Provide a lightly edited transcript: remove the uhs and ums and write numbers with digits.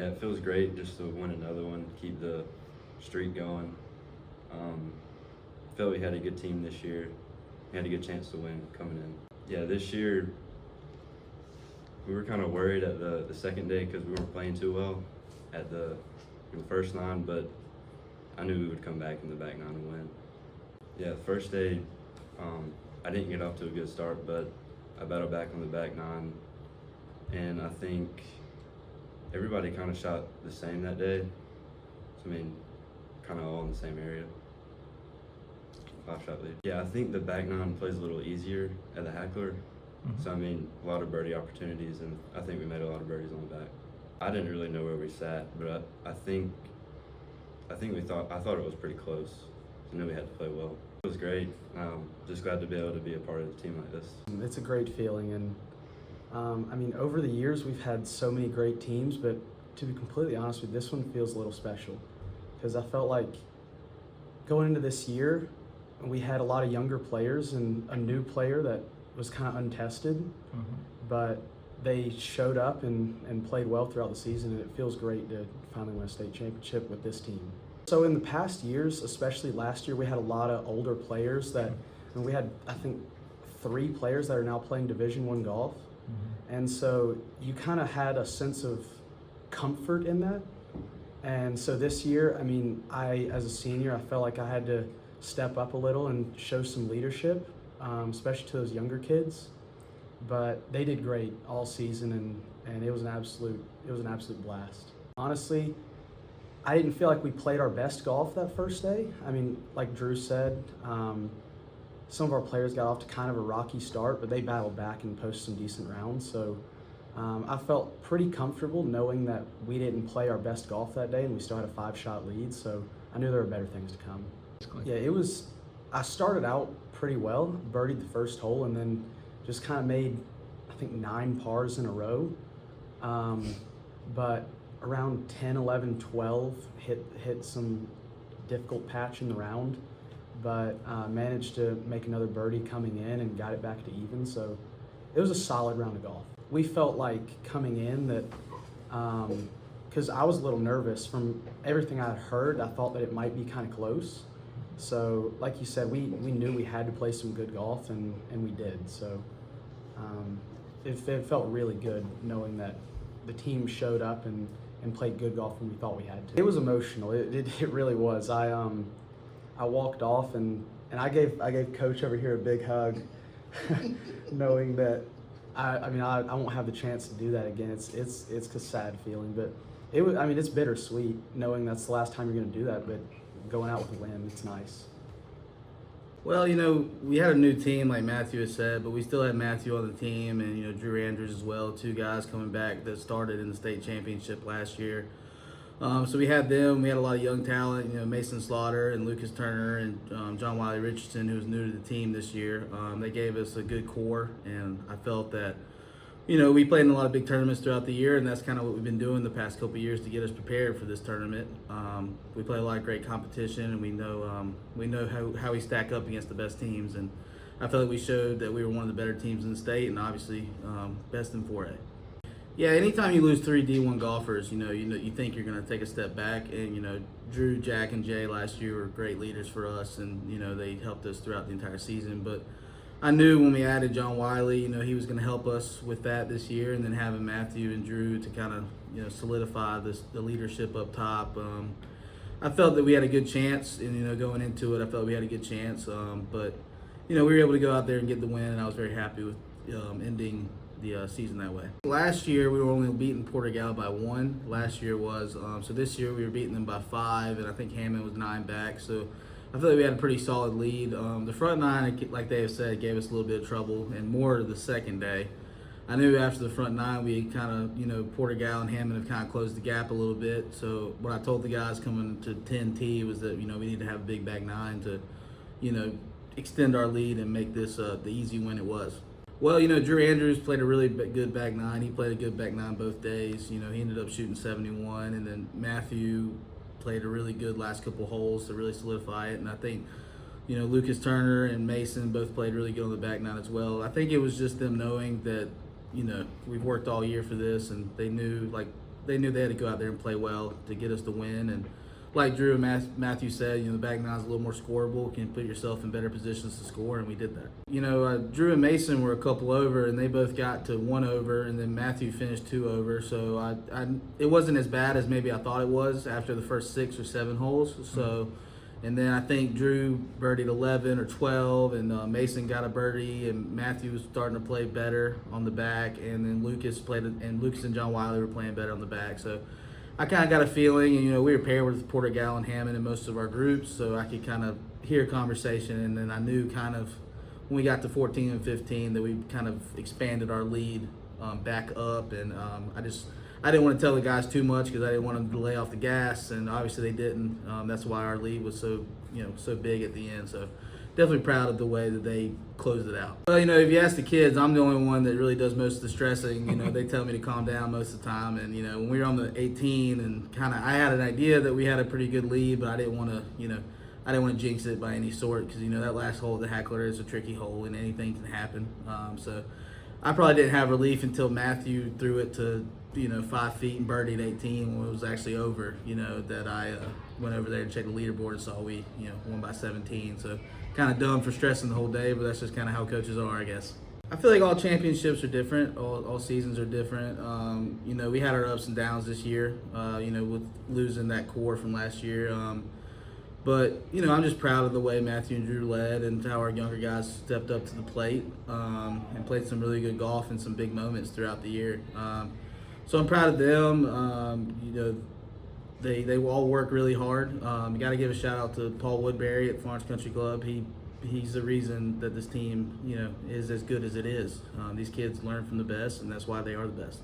Yeah, it feels great just to win another one, keep the streak going. Felt we had a good team this year. We had a good chance to win coming in. Yeah, this year we were kind of worried at the second day because we weren't playing too well at the first 9, but I knew we would come back in the back 9 and win. Yeah, the first day I didn't get off to a good start, but I battled back on the back 9, and I think everybody kind of shot the same that day. So, I mean, kind of all in the same area. 5-shot lead. Yeah, I think the back 9 plays a little easier at the Hackler. Mm-hmm. So, I mean, a lot of birdie opportunities, and I think we made a lot of birdies on the back. I didn't really know where we sat, but I think I thought it was pretty close. I knew we had to play well. It was great. Just glad to be able to be a part of a team like this. It's a great feeling, and I mean, over the years we've had so many great teams, but to be completely honest with you, this one feels a little special because I felt like going into this year, we had a lot of younger players and a new player that was kind of untested, but they showed up and played well throughout the season, and it feels great to finally win a state championship with this team. So in the past years, especially last year, we had a lot of older players that, and we had, I think, 3 players that are now playing Division I golf. And so you kind of had a sense of comfort in that. And so this year, I mean, as a senior, I felt like I had to step up a little and show some leadership, especially to those younger kids. But they did great all season, and it was an absolute blast. Honestly, I didn't feel like we played our best golf that first day. I mean, like Drew said, some of our players got off to kind of a rocky start, but they battled back and posted some decent rounds. So I felt pretty comfortable knowing that we didn't play our best golf that day and we still had a 5-shot lead. So I knew there were better things to come. Yeah, I started out pretty well, birdied the first hole, and then just kind of made, I think, 9 pars in a row. But around 10, 11, 12, hit some difficult patch in the round, but managed to make another birdie coming in and got it back to even. So it was a solid round of golf. We felt like coming in that, because I was a little nervous from everything I had heard, I thought that it might be kind of close. So like you said, we knew we had to play some good golf, and we did. So it felt really good knowing that the team showed up and played good golf when we thought we had to. It was emotional. It really was. I walked off and I gave Coach over here a big hug, knowing that I won't have the chance to do that again. It's a sad feeling, but it's bittersweet knowing that's the last time you're going to do that. But going out with a win, it's nice. Well, we had a new team, like Matthew has said, but we still had Matthew on the team and, Drew Andrews as well, 2 guys coming back that started in the state championship last year. So we had them. We had a lot of young talent, Mason Slaughter and Lucas Turner and John Wiley Richardson, who was new to the team this year. They gave us a good core, and I felt that, we played in a lot of big tournaments throughout the year, and that's kind of what we've been doing the past couple of years to get us prepared for this tournament. We play a lot of great competition, and we know how we stack up against the best teams, and I felt like we showed that we were one of the better teams in the state, and obviously best in 4A. Yeah, anytime you lose 3 D1 golfers, you think you're going to take a step back, and Drew, Jack, and Jay last year were great leaders for us, and they helped us throughout the entire season, but I knew when we added John Wiley, he was going to help us with that this year, and then having Matthew and Drew to kind of, solidify the leadership up top. I felt that we had a good chance, and going into it, I felt we had a good chance. But we were able to go out there and get the win, and I was very happy with ending the season that way. Last year we were only beating Porter-Gaud by 1. Last year was so this year we were beating them by 5, and I think Hammond was 9 back. So I feel like we had a pretty solid lead. The front 9, like they have said, gave us a little bit of trouble, and more the second day. I knew after the front 9 we kind of, Porter-Gaud and Hammond have kind of closed the gap a little bit. So what I told the guys coming to 10T was that, we need to have a big back 9 to, extend our lead and make this the easy win it was. Well, Drew Andrews played a really good back 9. He played a good back 9 both days. He ended up shooting 71, and then Matthew played a really good last couple holes to really solidify it. And I think, Lucas Turner and Mason both played really good on the back 9 as well. I think it was just them knowing that, we've worked all year for this, and they knew, like they knew they had to go out there and play well to get us the win. And like Drew and Matthew said, the back nine's a little more scoreable. Can put yourself in better positions to score, and we did that. Drew and Mason were a couple over, and they both got to 1 over, and then Matthew finished 2 over. So it wasn't as bad as maybe I thought it was after the first 6 or 7 holes. So, and then I think Drew birdied 11 or 12, and Mason got a birdie, and Matthew was starting to play better on the back, and then Lucas and John Wiley were playing better on the back. So I kind of got a feeling, and we were paired with Porter, Gal, and Hammond in most of our groups, so I could kind of hear conversation, and then I knew kind of when we got to 14 and 15 that we kind of expanded our lead back up, and I didn't want to tell the guys too much because I didn't want them to lay off the gas, and obviously they didn't. That's why our lead was so big at the end. So definitely proud of the way that they closed it out. Well, if you ask the kids, I'm the only one that really does most of the stressing. They tell me to calm down most of the time. And when we were on the 18, and I had an idea that we had a pretty good lead, but I didn't want to jinx it by any sort because that last hole at the Heckler is a tricky hole and anything can happen. So I probably didn't have relief until Matthew threw it to 5 feet and birdied 18 when it was actually over. That I went over there and checked the leaderboard and saw we won by 17. So kind of done for stressing the whole day, but that's just kind of how coaches are, I guess. I feel like all championships are different. All seasons are different. We had our ups and downs this year. With losing that core from last year. But I'm just proud of the way Matthew and Drew led and how our younger guys stepped up to the plate and played some really good golf and some big moments throughout the year. So I'm proud of them. They all work really hard. Got to give a shout out to Paul Woodbury at Florence Country Club. He's the reason that this team is as good as it is. These kids learn from the best, and that's why they are the best.